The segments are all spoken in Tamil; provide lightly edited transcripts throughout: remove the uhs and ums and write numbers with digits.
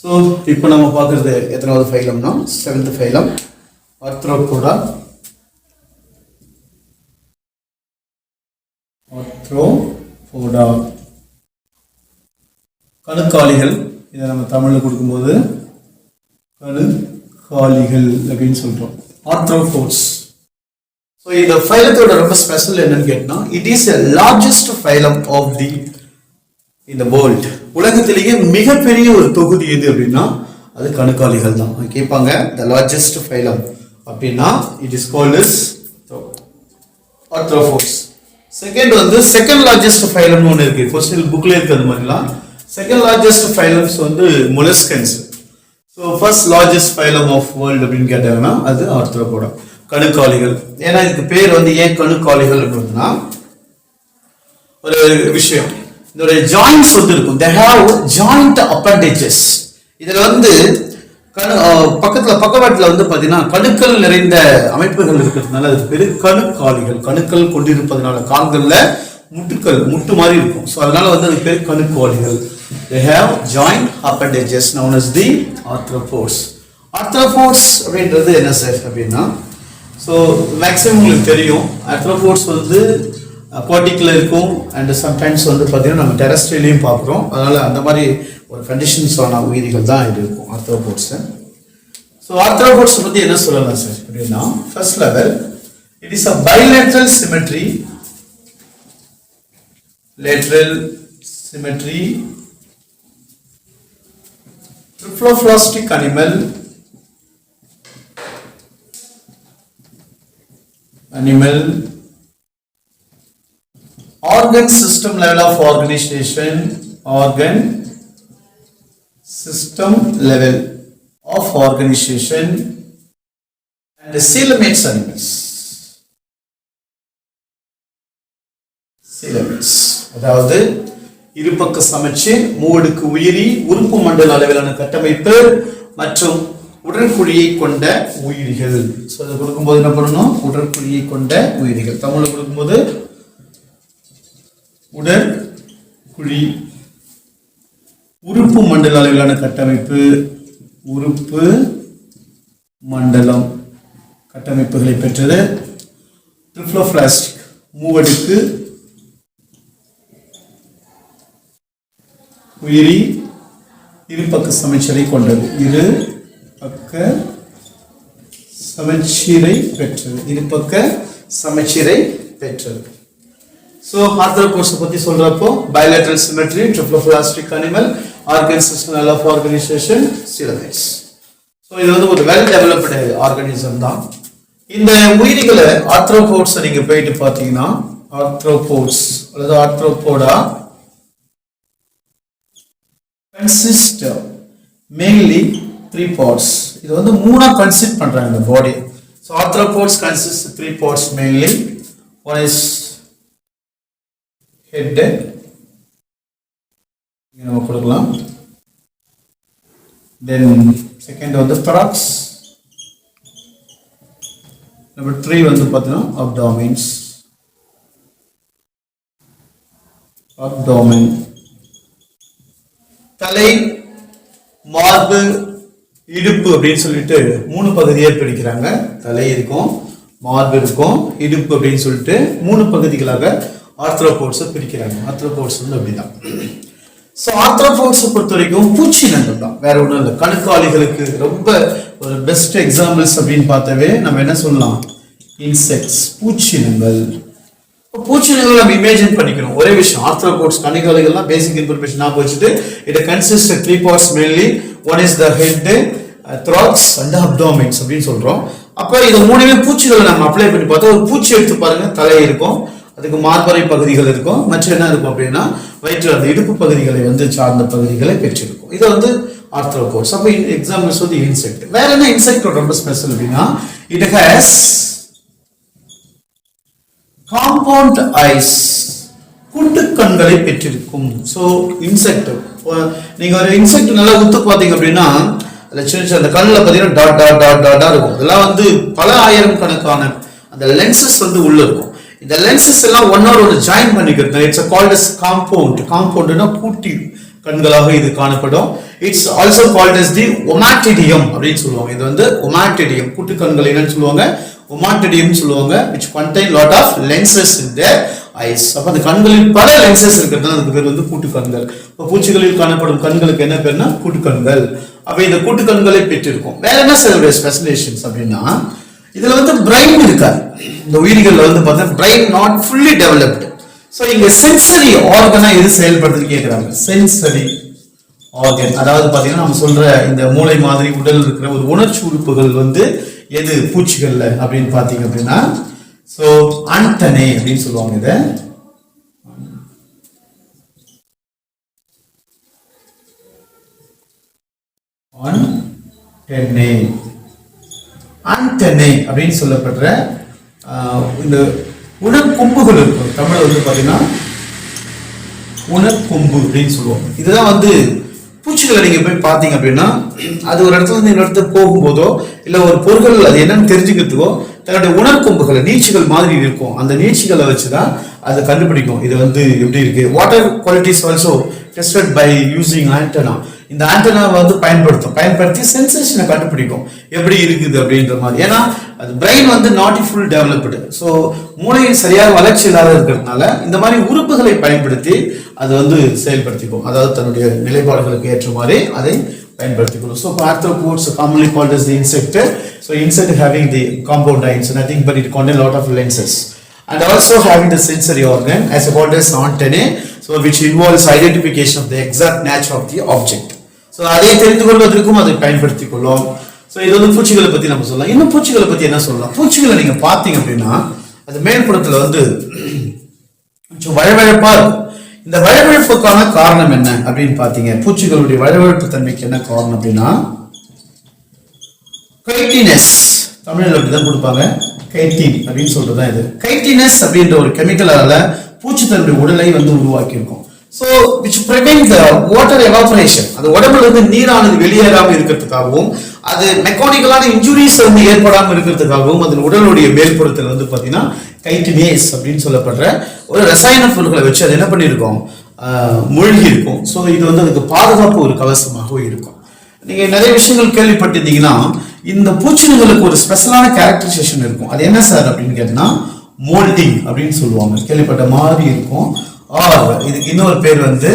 ஸோ இப்போ நம்ம பார்க்குறது எத்தனாவது ஃபைலம்னா 7th ஃபைலம் ஆர்த்ரோபோடா. ஆர்த்ரோபோடா கணுக்காலிகள். இதை நம்ம தமிழில் கொடுக்கும்போது கணுக்காலிகள் அப்படின்னு சொல்கிறோம், ஆர்த்ரோபோட்ஸ். ஸோ இந்த ஃபைலத்தோட ரொம்ப ஸ்பெஷல் என்னன்னு கேட்டோம்னா, it is a largest phylum of the இந்த வேர்ல்ட். உலகத்திலேயே மிகப்பெரிய ஒரு தொகுதி எது அப்படின்னா அது கணுக்காலிகள் தான். கேட்பாங்க த லார்ஜஸ்ட் ஃபைலம் அப்படின்னா it is called is arthropods. Second வந்து செகண்ட் லார்ஜஸ்ட் ஃபைலம்னு ஒன்று இருக்கு, கொஸ்டின் புக்ல இருக்கிறது மாதிரிலாம். செகண்ட் லார்ஜஸ்ட் ஃபைலம்ஸ் வந்து molluscans. So first largest phylum of world அப்படின்னு கேட்டாங்கன்னா அது ஆர்த்ரோபோடா, கணுக்காலிகள். ஏன்னா இதுக்கு பேர் வந்து ஏன் கணுக்காலிகள் அப்படின்னா ஒரு விஷயம், இதோட ஜாயிண்ட்ஸ் வந்து இருக்கும். they have joint appendages. இதுல வந்து பக்கத்துல பக்கவாட்டுல வந்து பாத்தீங்கன்னா கணுக்கள் நிறைந்த அமைப்புகள் இருக்கிறதுனால அதுக்கு பேரு கணுக்காலிகள். கணுக்கள் கொண்டிருப்பதனால கால்கள்ல முட்டு மாதிரி இருக்கும். ஸோ அதனால வந்து அதுக்கு பேர் கணுக்காலிகள். they have joint appendages known as the arthropods. arthropods அப்படின்றது என்ன சார் அப்படின்னா, ஸோ மேக்ஸிமம் உங்களுக்கு தெரியும் ஆர்த்ரோபோட்ஸ் வந்து அக்வாட்டிக்ல இருக்கும் அண்ட் சம்டைம்ஸ் வந்து பார்த்தீங்கன்னா நம்ம டெரஸ்ட்ரியலையும் பார்க்குறோம். அதனால அந்த மாதிரி ஒரு கண்டிஷன்ஸான உயிரிகள் தான் இது இருக்கும் ஆர்த்ரோபோட்ஸ். ஸோ ஆர்த்ரோபோட்ஸ் பற்றி என்ன சொல்லலாம் சார் அப்படின்னா, first level it is a bilateral symmetry, lateral symmetry, trifloplastic animal, organ system level of organization, organ system level of organization, and coelomates animals. coelomates அதாவது இருபக்க சமச்சீர், மூவடுக்கு உயிரி, உறுப்பு மண்டல அளவிலான கட்டமைப்பு மற்றும் உடற்குழியை கொண்ட உயிரிகள். ஸோ அதை கொடுக்கும்போது என்ன பண்ணணும், உடற்குழியை கொண்ட உயிரிகள். தமிழில் கொடுக்கும்போது உடற்குழி, உறுப்பு மண்டல அளவிலான கட்டமைப்பு, உறுப்பு மண்டலம் கட்டமைப்புகளை பெற்றது. ட்ரிப்ளோபிளாஸ்டிக் மூவடுக்கு உயிரி, இருபக்க சமச்சீரை கொண்டது, இரு பக்க சமச்சீரை பெற்றது, இருபக்க சமச்சீரை பெற்றது. ஸோ ஆர்த்ரோபோட்ஸ் பற்றி சொல்றப்போ bilateral symmetry, trifloplastic animal, organ system level of organization, coelomates. So இது வந்து ஒரு வெல் டெவலப்டு ஆர்கானிசம் தான். இந்த உயிரிகளை ஆர்த்ரோபோட்ஸ் நீங்க போயிட்டு பார்த்தீங்கன்னா ஆர்த்ரோபோட்ஸ் அல்லது ஆர்த்ரோபோடா consist mainly 3 parts. இது வந்து மூணா கன்சிஸ்ட் பண்றாங்க இந்த பாடி. So arthropods consist 3 parts mainly. One is head, இங்க நம்ம கொடுக்கலாம். Then second வந்து thorax. Number 3 வந்து பார்த்தீங்கன்னா abdomens, abdomen. தலை, மார்பு, இடுப்பு அப்படின்னு சொல்லிட்டு 3 பகுதியை பிரிக்கிறாங்க. தலை இருக்கும், மார்பு இருக்கும், இடுப்பு அப்படின்னு சொல்லிட்டு 3 பகுதிகளாக ஆர்த்ரோபோட்ஸை பிரிக்கிறாங்க. ஆர்த்ரோபோட்ஸ் வந்து அப்படிதான். ஸோ ஆர்த்ரோபோட்ஸை பொறுத்த வரைக்கும் பூச்சினங்கள் தான், வேற ஒன்றும் இல்லை. கணுக்காலிகளுக்கு ரொம்ப ஒரு பெஸ்ட் எக்ஸாம்பிள்ஸ் அப்படின்னு பார்த்தாவே நம்ம என்ன சொல்லலாம், இன்செக்ட்ஸ், பூச்சினங்கள். பூச்சினங்கள் நம்ம இமேஜின் பண்ணிக்கணும். ஒரே விஷயம், ஆர்த்ரோபோட்ஸ் கணுக்காலிகள்லாம் பேசிக் இன்ஃபர்மேஷன் ஞாபகம் வச்சுட்டு it consist 3 parts mainly. One is the head, thorax and abdomens அப்படின்னு சொல்றோம். அப்ப இது மூணுமே பூச்சிகளை நம்ம அப்ளை பண்ணி பார்த்தா ஒரு பூச்சி எடுத்து பாருங்க, தலை இருக்கும், அதுக்கு மார்பறை பகுதிகள் இருக்கும், மற்ற என்ன இருக்கும் அப்படின்னா வயிற்று அந்த இடுப்பு பகுதிகளை வந்து சார்ந்த பகுதிகளை பெற்றிருக்கும். இது வந்து ஆர்த்ரோபோட்ஸ். அப்ப எக்ஸாம்பிள்ஸ் வந்து இன்செக்ட். வேற என்ன இன்செக்டோட ரொம்ப ஸ்பெஷல் அப்படின்னா இட் ஹேஸ் காம்பவுண்ட் ஐஸ், குட்டு கண்களை பெற்றிருக்கும். ஸோ இன்செக்ட், நீங்க ஒரு இன்செக்ட் நல்லா உத்து பார்த்தீங்க அப்படின்னா சின்ன அந்த கண்ணில் பார்த்தீங்கன்னா டாட் டாட் டாட் டாட்டா இருக்கும். இதெல்லாம் வந்து பல ஆயிரம் கணக்கான அந்த லென்சஸ் வந்து உள்ள இருக்கும். இந்த லென்சஸ் எல்லாம் ஒன்னோட ஒன்று ஜாயின் பண்ணிக்கிறது. It's called as compound. காம்பவுண்ட்னா கூட்டி கண்களாக இது காணப்படும். It's also called as the ommatidium அப்படின்னு சொல்லுவாங்க. இது வந்து ஒமாட்டிடியம், கூட்டு கண்கள் என்னன்னு சொல்லுவாங்க, ஒமாட்டிடியம் சொல்லுவாங்க, which contain lot of lenses in their eyes. அப்ப அந்த கண்களில் பல லென்சஸ் இருக்கிறதுனால அதுக்கு பேர் வந்து கூட்டு கண்கள். இப்போ பூச்சிகளில் காணப்படும் கண்களுக்கு என்ன பேர்னா கூட்டு கண்கள். அப்ப இந்த கூட்டு கண்களை பெற்றிருக்கும். வேற என்ன சில ஸ்பெஷலைசேஷன்ஸ் அப்படின்னா, இதுல வந்து பிரைன் இருக்காது. இந்த உயிரிகள்ல வந்து பார்த்தா brain not fully developed. So இங்க சென்சரி ஆர்கனா எது செயல்படுதுன்னு கேட்கிறாங்க. சென்சரி ஆர்கன், அதாவது பாத்தீங்கன்னா நம்ம சொல்ற இந்த மூளை மாதிரி உடல் இருக்கிற ஒரு உணர்ச்சி உறுப்புகள் வந்து எது பூச்சிகள்ல அப்படின்னு பாத்தீங்க அப்படின்னா, ஸோ ஆண்டனே அப்படின்னு சொல்லுவாங்க. இதை ஆண்டனே அப்படின்னு சொல்லப்படுற இந்த உணர்கொம்புகள் இருக்கும். தமிழ் வந்து பாத்தீங்கன்னா உணர்கொம்பு அப்படின்னு சொல்லுவோம். இதுதான் வந்து பூச்சிகளை நீங்க போய் பாத்தீங்க அப்படின்னா, அது ஒரு இடத்துல இருந்து இன்னொரு இடத்துக்கு போகும்போதோ இல்ல ஒரு பொருட்கள் அது என்னன்னு தெரிஞ்சுக்கிறதுக்கோ தன்னுடைய உணர்கொம்புகளை நீட்சிகள் மாதிரி இருக்கும். அந்த நீட்சிகளை வச்சுதான் அதை கண்டுபிடிக்கும். இது வந்து எப்படி இருக்கு. Water qualities also tested by using antenna. இந்த ஆண்டனா வந்து பயன்படுத்தி சென்சேஷனை கண்டுபிடிக்கும் எப்படி இருக்குது அப்படின்ற மாதிரி. ஏன்னா அது பிரெயின் வந்து நாட் ஃபுல் டெவலப்டு. ஸோ மூளையின் சரியாக வளர்ச்சி இல்லாத இருக்கிறதுனால இந்த மாதிரி உறுப்புகளை பயன்படுத்தி அது வந்து செயல்படுத்திக்கும். அதாவது தன்னுடைய நிலைப்பாடுகளுக்கு ஏற்ற மாதிரி அதை பயன்படுத்திக்கணும். So arthropods commonly called as the insect. So insect having the compound eyes, nothing but it contain lot of lenses and also having the sensory organ as called as antennae, so which involves identification of the exact nature of the object. So அதை தெரிந்து கொள்வதற்கும் அதை பயன்படுத்திக் கொள்ளும். ஸோ இது வந்து பூச்சிகளை பத்தி நம்ம சொல்லலாம். இன்னும் பூச்சிகளை பத்தி என்ன சொல்லலாம். பூச்சிகளை நீங்க பாத்தீங்க அப்படின்னா அது மேல்புறத்துல வந்து கொஞ்சம் வழவழப்பா இருக்கும். இந்த வழவழப்புக்கான காரணம் என்ன அப்படின்னு பாத்தீங்க. பூச்சிகளுடைய வழவழப்பு தன்மைக்கு என்ன காரணம் அப்படின்னா, கைட்டினஸ், தமிழ்ல அப்படிதான் கொடுப்பாங்க, கைட்டின் அப்படின்னு சொல்றதுதான் இது. கைட்டினஸ் அப்படின்ற ஒரு கெமிக்கலால பூச்சி தன்னுடைய உடலை வந்து உருவாக்கி இருக்கும். So which prevent the water evaporation. அது உடம்புல இருந்து நீரானது வெளியேறாம இருக்கிறதுக்காகவும் அது மெக்கானிக்கலான இன்ஜுரிஸ் வந்து ஏற்படாம இருக்கிறதுக்காகவும் அதன் உடலுடைய மேல்புறத்தில் வந்து பாத்தீங்கன்னா கைட்டினேஸ் அப்படின்னு சொல்லப்படுற ஒரு ரசாயன பொருட்களை வச்சு அது என்ன பண்ணியிருக்கோம், மூழ்கி இருக்கும். ஸோ இது வந்து அதுக்கு பாதுகாப்பு ஒரு கவசமாகவும் இருக்கும். நீங்க நிறைய விஷயங்கள் கேள்விப்பட்டிருந்தீங்கன்னா இந்த பூச்சிகளுக்கு ஒரு ஸ்பெஷலான கேரக்டரைசேஷன் இருக்கும். அது என்ன சார் அப்படின்னு கேட்டீங்கன்னா மோல்டிங் அப்படின்னு சொல்லுவாங்க. கேள்விப்பட்ட மாதிரி இருக்கும். இதுக்கு இன்னொரு பேர் வந்து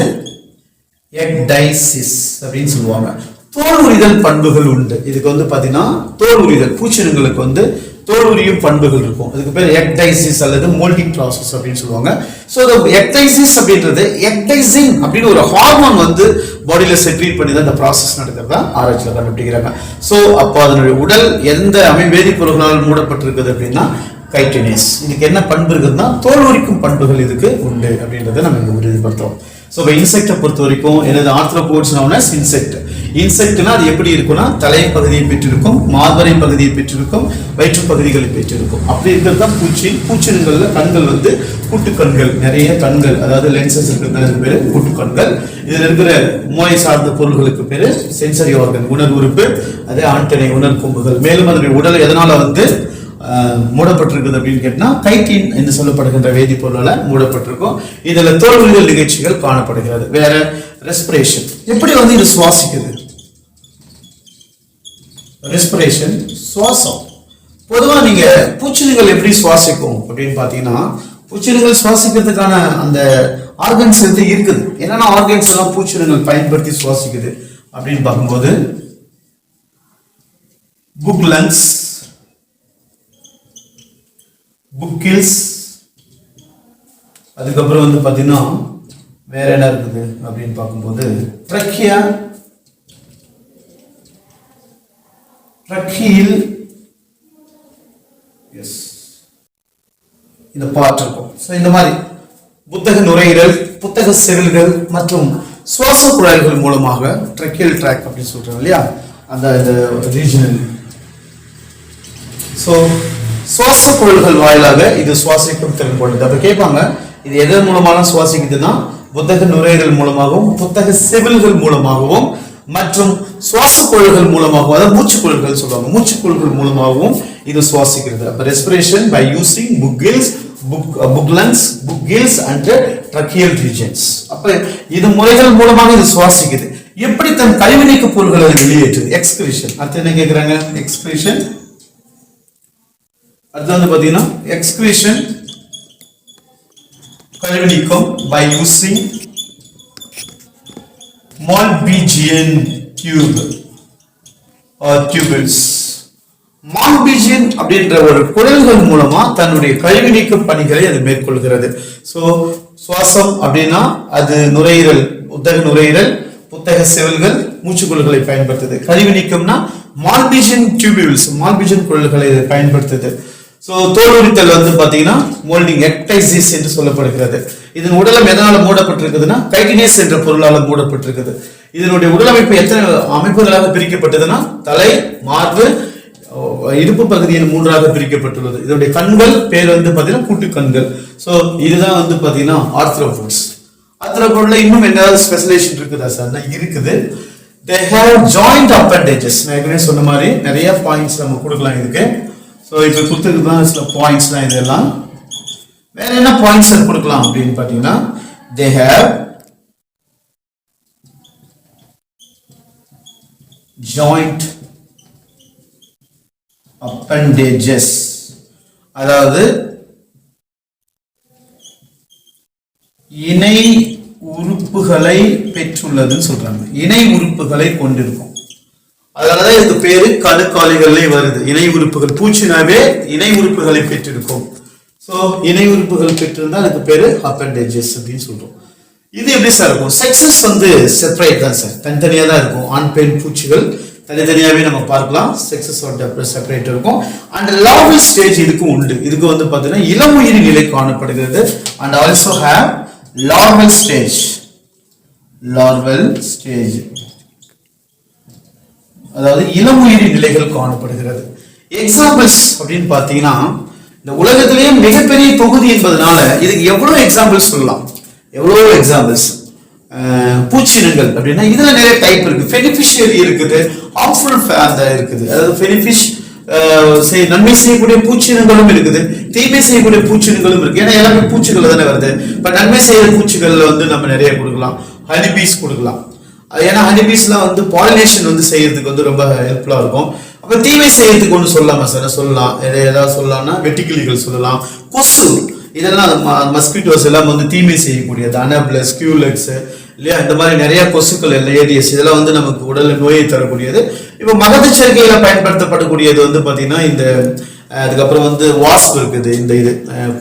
எக்டைசிஸ் அப்படின்னு சொல்லுவாங்க. தோல் உரிதல் பண்புகள் உண்டு. இதுக்கு வந்து பாத்தீங்கன்னா தோல் உரிதல் பூச்சினங்களுக்கு வந்து தோல் உரியும் பண்புகள் இருக்கும். இதுக்கு பேர் எக்டைசிஸ் அல்லது மோல்டிங் ப்ராசஸ் அப்படின்னு சொல்லுவாங்க. ஸோ எக்டைசிஸ் அப்படின்றது எக்டைசிங் அப்படின்னு ஒரு ஹார்மோன் வந்து பாடியில செக்ரீட் பண்ணி தான் இந்த ப்ராசஸ் நடக்கிறதா ஆராய்ச்சியில் கண்டுபிடிக்கிறாங்க. ஸோ அப்போ அதனுடைய உடல் எந்த வேதிப்பொருட்களால் மூடப்பட்டிருக்குது அப்படின்னா கைட்டினேஸ். இதுக்கு என்ன பண்பு இருக்குதுன்னா தோல் உரிக்கும் பண்புகள் இதுக்கு உண்டு அப்படின்றத நம்ம இங்க உறுதிப்படுத்துறோம். ஸோ இப்போ இன்செக்டை பொறுத்த வரைக்கும் எனது ஆர்த்ரோபோட்ஸ் இன்செக்ட். இன்செக்ட்னா அது எப்படி இருக்குன்னா தலை பகுதியை பெற்றிருக்கும், மார்பரை பகுதியை பெற்றிருக்கும், வயிற்று பகுதிகளை பெற்றிருக்கும். அப்படி இருக்கிறது தான் பூச்சி. பூச்சிகள்ல கண்கள் வந்து கூட்டுக்கண்கள், நிறைய கண்கள், அதாவது லென்சஸ் இருக்கிறது பேரு கூட்டுக்கண்கள். இதுல இருக்கிற மூளை சார்ந்த பொருள்களுக்கு பேரு சென்சரி ஆர்கன், உணர்வு உறுப்பு, அதே ஆண்டனை உணர்கொம்புகள். மேலும் அதனுடைய உடல் எதனால வந்து மூடப்பட்டிருக்குது அப்படின்னு கேட்டா கைட்டின் என்று சொல்லப்படுகின்ற வேதிப்பொருளால மூடப்பட்டிருக்கும். இதுல தோல் உரிதல் நிகழ்ச்சிகள் காணப்படுகிறது. வேற ரெஸ்பிரேஷன், எப்படி வந்து இது சுவாசிக்குது. ரெஸ்பிரேஷன் சுவாசம். பொதுவா நீங்க பூச்சிகள் எப்படி சுவாசிக்கும் அப்படின்னு பாத்தீங்கன்னா, பூச்சிகள் சுவாசிக்கிறதுக்கான அந்த ஆர்கன்ஸ் வந்து இருக்குது. என்னென்ன ஆர்கன்ஸ் எல்லாம் பூச்சிகள் பயன்படுத்தி சுவாசிக்குது அப்படின்னு பார்க்கும்போது புக் லங்ஸ், புக்கில்ஸ், அதுக்கப்புறம் வந்து பாத்தீங்கன்னா வேற என்ன இருக்குது அப்படின்னு பார்க்கும்போது ட்ரக்கியா, ட்ரக்கியில், எஸ் இந்த பார்ட் இருக்கும். ஸோ இந்த மாதிரி புத்தக நுரையீரல், புத்தக செவில்கள் மற்றும் சுவாச குழாய்கள் மூலமாக ட்ரக்கியல் ட்ராக் அப்படின்னு சொல்றோம் இல்லையா, அந்த ரீஜனல். ஸோ சுவாச குழல்கள் வாயிலாக இது சுவாசிக்கும் திறன் கொண்டது. அப்ப கேட்பாங்க இது எதன் மூலமாக சுவாசிக்குதுன்னா புத்தக நுரையீரல் மூலமாகவும் புத்தக செவில்கள் மூலமாகவும் மற்றும் சுவாச குழல்கள் மூலமாகவும், அதாவது மூச்சுக்குழல்கள் சொல்லுவாங்க, மூச்சுக்குழல்கள் மூலமாகவும் இது சுவாசிக்கிறது. அப்ப respiration by using book gills, book lungs, book gills and tracheal regions. அப்ப இது முறைகள் மூலமாக இது சுவாசிக்குது. எப்படி தன் கழிவு நீக்க பொருட்களை வெளியேற்றுது? எக்ஸ்கிரீஷன். அடுத்து என்ன கேக்குறாங்க? எக்ஸ்கிரீஷன். அடுத்து வந்து பாத்தீங்கன்னா எக்ஸ்கிரீஷன் கழிவு நீக்கம் by using Malpighian tube or tubules. மால்பிஜியன் அப்படின்ற ஒரு குழல்கள் மூலமா தன்னுடைய கழிவு நீக்க பணிகளை அது மேற்கொள்கிறது. சோ சுவாசம் அப்படின்னா அது நுரையீரல், புத்தக நுரையீரல், புத்தக செவல்கள், மூச்சுக்குழல்களை பயன்படுத்துது. கழிவு நீக்கம்னா மால்பிஜியன் டியூபியூல்ஸ், மால்பிஜியன் குழல்களை பயன்படுத்துது. சோ தோல் உரித்தல் வந்து பாத்தீங்கன்னா மோல்டிங் எக்டைசிஸ் என்று சொல்லப்படுகிறது. இதன் உடலம் எதனால மூடப்பட்டிருக்குதுன்னா கைட்டினேஸ் என்ற பொருளால மூடப்பட்டிருக்குது. இதனுடைய உடலமைப்பு எத்தனை அமைப்புகளாக பிரிக்கப்பட்டதுன்னா தலை, மார்பு, இடுப்பு பகுதியில் மூன்றாக பிரிக்கப்பட்டுள்ளது. இதனுடைய கண்கள் பேர் வந்து பாத்தீங்கன்னா கூட்டு கண்கள். சோ இதுதான் வந்து பாத்தீங்கன்னா ஆர்த்ரோபோட்ஸ். ஆர்த்ரோபோட்ல இன்னும் என்ன ஸ்பெஷலைசேஷன் இருக்குதா சார்? இருக்குது. They have joint appendages. நான் ஏற்கனவே சொன்ன மாதிரி நிறைய பாயிண்ட்ஸ் நம்ம கொடுக்கலாம் இதுக்கு. சோ இப்ப கொடுத்துருக்குதான் சில பாயிண்ட்ஸ்லாம் இதெல்லாம். வேற என்ன பாயிண்ட்ஸ் கொடுக்கலாம் அப்படின்னு பாத்தீங்கன்னா they have joint appendages, அதாவது இணை உறுப்புகளை பெற்றுள்ளதுன்னு சொல்றாங்க. இணை உறுப்புகளை கொண்டிருக்கும். அதனாலதான் இதுக்கு பேரு கணுக்காலிகளே வருது. இணை உறுப்புகள், பூச்சினாவே இணை உறுப்புகளை பெற்றிருக்கும். சோ இணை உறுப்புகள் பெற்றிருந்தா அதுக்கு பேரு அப்பெண்டேஜஸ் அப்படின்னு சொல்றோம். இது எப்படி சார் இருக்கும்? செக்ஸஸ் வந்து செப்பரேட் தான் சார், தனித்தனியா தான் இருக்கும். ஆண் பெண் பூச்சிகள் தனித்தனியாவே நம்ம பார்க்கலாம். செக்ஸஸ் செப்பரேட் இருக்கும். அண்ட் லார்வல் ஸ்டேஜ் இதுக்கும் உண்டு. இதுக்கு வந்து பாத்தீங்கன்னா இளமுயிரி நிலை காணப்படுகிறது. And also have larval stage. Larval stage அதாவது இளமுயிரி நிலைகள் காணப்படுகிறது. எக்ஸாம்பிள்ஸ் அப்படின்னு பாத்தீங்கன்னா இந்த உலகத்திலேயே மிகப்பெரிய தொகுதி என்பதனால இதுக்கு எவ்வளவு எக்ஸாம்பிள்ஸ் சொல்லலாம், எவ்வளவு எக்ஸாம்பிள்ஸ். பூச்சினங்கள் அப்படின்னா இதுல நிறைய டைப் இருக்கு. பெனிஃபிஷியரி இருக்குது, ஹார்ம்ஃபுல் அந்த இருக்குது. அதாவது பெனிஃபிஷ் நன்மை செய்யக்கூடிய பூச்சினங்களும் இருக்குது, தீமை செய்யக்கூடிய பூச்சினங்களும் இருக்கு. ஏன்னா எல்லாமே பூச்சிகள் தானே வருது. இப்ப நன்மை செய்யற பூச்சிகள்ல வந்து நம்ம நிறைய கொடுக்கலாம். ஹனிபீஸ் கொடுக்கலாம். ஏன்னா ஹனிபீஸ்லாம் வந்து பாலினேஷன் வந்து செய்யறதுக்கு வந்து ரொம்ப ஹெல்ப்ஃபுல்லா இருக்கும். அப்ப தீமை செய்யறதுக்கு ஒன்று சொல்லலாமா சார்? சொல்லலாம். ஏதாவது சொல்லலாம்னா வெட்டிக்கிளிகள் சொல்லலாம், கொசு, இதெல்லாம் மஸ்கிட்டோஸ் எல்லாம் வந்து தீமை செய்யக்கூடியது. அனபிளஸ், கியூலெக்ஸ் இல்லையா, இந்த மாதிரி நிறைய கொசுக்கள், ஏடிஎஸ், இதெல்லாம் வந்து நமக்கு உடல்ல நோயை தரக்கூடியது. இப்போ மகத சேர்க்கையில பயன்படுத்தப்படக்கூடியது வந்து பாத்தீங்கன்னா இந்த அதுக்கப்புறம் வந்து வாஸ்ப் இருக்குது. இந்த இது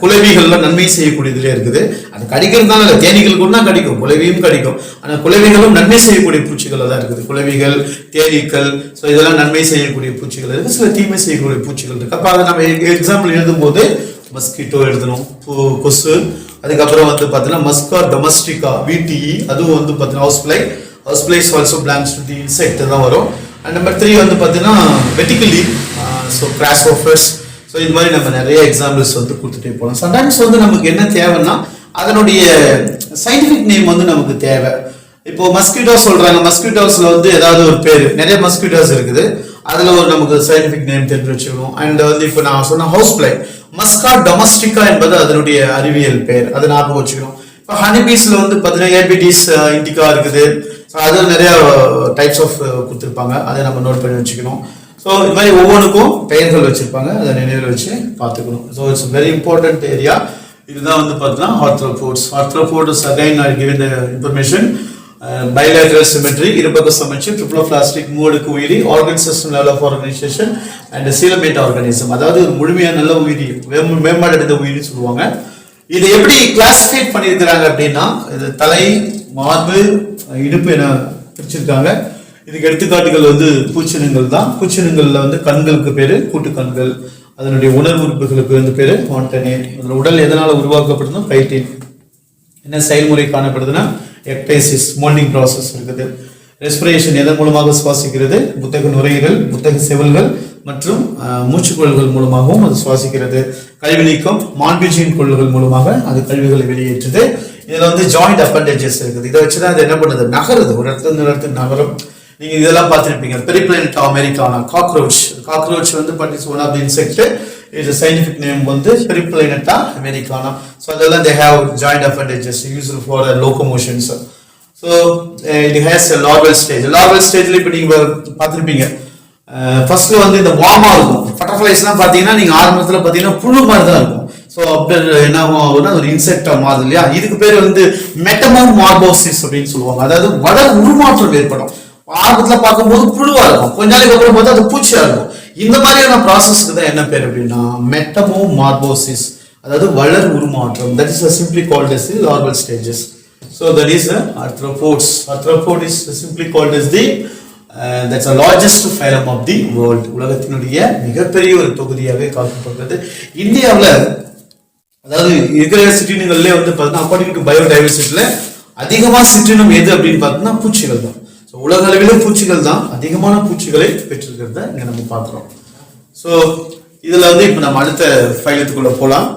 குளவிகள்லாம் நன்மை செய்யக்கூடியதுல இருக்குது. அது கடிக்கிறதுனால இல்லை, தேனீகள் கூட தான் கடிக்கும், குளவியும் கடிக்கும். ஆனால் குளவிகளும் நன்மை செய்யக்கூடிய பூச்சிகள் தான் இருக்குது. குளவிகள், தேனீக்கள், ஸோ இதெல்லாம் நன்மை செய்யக்கூடிய பூச்சிகள் இருக்கு. சில தீமை செய்யக்கூடிய பூச்சிகள் இருக்கு. அப்போ அதை நம்ம எக்ஸாம்பிள் எழுதும் போது மஸ்கிட்டோ எழுதணும், கொசு. அதுக்கப்புறம் வந்து பார்த்தீங்கன்னா மஸ்கா டொமஸ்டிகா, விடிஇ, அதுவும் வந்து பார்த்தீங்கன்னா house fly. House flies also belongs to the insect தான் வரும். அண்ட் நம்பர் 3 வந்து பார்த்தீங்கன்னா வெட்டிக்கலி, ஸோ கிராஸ்ஹோஃபர்ஸ். ஸோ இது மாதிரி நம்ம நிறைய எக்ஸாம்பிள்ஸ் வந்து கொடுத்துட்டே போகலாம். சம்டைம்ஸ் வந்து நமக்கு என்ன தேவைன்னா அதனுடைய சயின்டிஃபிக் நேம் வந்து நமக்கு தேவை. இப்போ மஸ்கிட்டோ சொல்றாங்க, மஸ்கிட்டோஸ்ல வந்து ஏதாவது ஒரு பேர், நிறைய மஸ்கிட்டோஸ் இருக்குது, அதுல ஒரு நமக்கு சயின்டிஃபிக் நேம் தெரிஞ்சு வச்சுக்கணும். அண்ட் வந்து இப்போ நான் சொன்ன ஹவுஸ் ஃப்ளை மஸ்கா டொமஸ்டிகா என்பது அதனுடைய அறிவியல் பெயர், அதை ஞாபகம் வச்சுக்கணும். இப்போ ஹனிபீஸ்ல வந்து பார்த்தீங்கன்னா ஏபிடிஸ் இண்டிகா இருக்குது. ஸோ அது நிறைய டைப்ஸ் ஆஃப் கொடுத்துருப்பாங்க, அதை நம்ம நோட் பண்ணி வச்சுக்கணும். ஸோ இது மாதிரி ஒவ்வொன்றுக்கும் பெயர்கள் வச்சிருப்பாங்க, அதை நினைவில் வச்சு பார்த்துக்கணும். So it's very important area. இதுதான் வந்து பார்த்தீங்கன்னா arthropods. Arthropods again are given the information. bilateral symmetry, இருபக்க சமச்சீர், ட்ரிப்ளோபிளாஸ்டிக், மூடுக்கு உயிரி, organ system level of organisation and coelomate organism, அதாவது ஒரு முழுமையான நல்ல உயிரி, மேம்பாடடைந்த உயிரி சொல்லுவாங்க. இதை எப்படி கிளாசிஃபைட் பண்ணியிருக்கிறாங்க அப்படின்னா இது தலை, மார்பு, இடுப்பு என பிரிச்சிருக்காங்க. இதுக்கு எடுத்துக்காட்டுகள் வந்து பூச்சினங்கள் தான். பூச்சினங்கள்ல வந்து கண்களுக்கு பேரு கூட்டு கண்கள், அதனுடைய உணர்வு உறுப்புகளுக்கு வந்து பேரு மாண்டனே. உடல் எதனால உருவாக்கப்படுதுன்னா கைட்டின். என்ன செயல்முறை காணப்படுதுன்னா எக்டைசிஸ், மோல்டிங் ப்ராசஸ் இருக்குது. ரெஸ்பிரேஷன் எதன் மூலமாக சுவாசிக்கிறது? புத்தக நுரையீரல், புத்தக செவல்கள் மற்றும் மூச்சுக்குழல்கள் மூலமாகவும் அது சுவாசிக்கிறது. கழிவு நீக்கம் மால்பிஜியன் குழல்கள் மூலமாக அது கழிவுகளை வெளியேற்றுது. இதுல வந்து ஜாயிண்ட் அப்பண்டேஜஸ் இருக்குது. இதை வச்சுதான் அது என்ன பண்ணுது? நகருது, ஒரு இடத்துல இருந்து இடத்துக்கு நகரும். நீங்க இதெல்லாம் பார்த்திருப்பீங்க. பெரிப்ளைனட்டா அமெரிக்கானா காக்ரோச் வந்து but is one of the insect. Its scientific name வந்து பெரிப்ளைனட்டா அமெரிக்கானா. ஸோ அதெல்லாம் they have joint appendages used for locomotions. So it has a larval stage. larval stageல இப்போ நீங்க பார்த்திருப்பீங்க. ஃபர்ஸ்ட்ல வந்து இந்த வார்மா இருக்கும். பட்டர்ஃப்ளைஸ்லாம் பார்த்தீங்கன்னா நீங்க ஆரம்பத்தில் பார்த்தீங்கன்னா புழு மாதிரி தான் இருக்கும். ஸோ அப்படி என்ன ஆகும்னா ஒரு இன்செக்டா மாறுது இல்லையா. இதுக்கு பேர் வந்து மெட்டமோமார்போசிஸ் அப்படின்னு சொல்லுவாங்க. அதாவது வளர் உருமாற்றம் ஏற்படும். ஆரம்பத்தில் பார்க்கும்போது புழுவா இருக்கும், கொஞ்ச நாளைக்கு அப்புறம் பார்த்தா அது பூச்சியா இருக்கும். இந்த மாதிரியான ப்ராசஸ்க்கு தான் என்ன பேர் அப்படின்னா மெட்டமோமார்போசிஸ், அதாவது வளர் உருமாற்றம். That is simply called as the larval stages. So that is arthropods. Arthropod is simply called as the that's the largest phylum of the world. உலகத்தினுடைய மிகப்பெரிய ஒரு தொகுதியாக காணப்படுகிறது. இந்தியாவில் அதாவது இருக்கிற சிற்றினங்களே வந்து பார்த்தீங்கன்னா அக்கார்டிங் டு பயோடைவர்சிட்டியில அதிகமா சிற்றினம் எது அப்படின்னு பார்த்தீங்கன்னா பூச்சிகள் தான். ஸோ உலக அளவிலும் பூச்சிகள் தான் அதிகமான பூச்சிகளை பெற்றிருக்கிறத இங்க நம்ம பார்க்கிறோம். ஸோ இதுல வந்து இப்போ நம்ம அடுத்த ஃபைலத்துக்குள்ள போலாம்.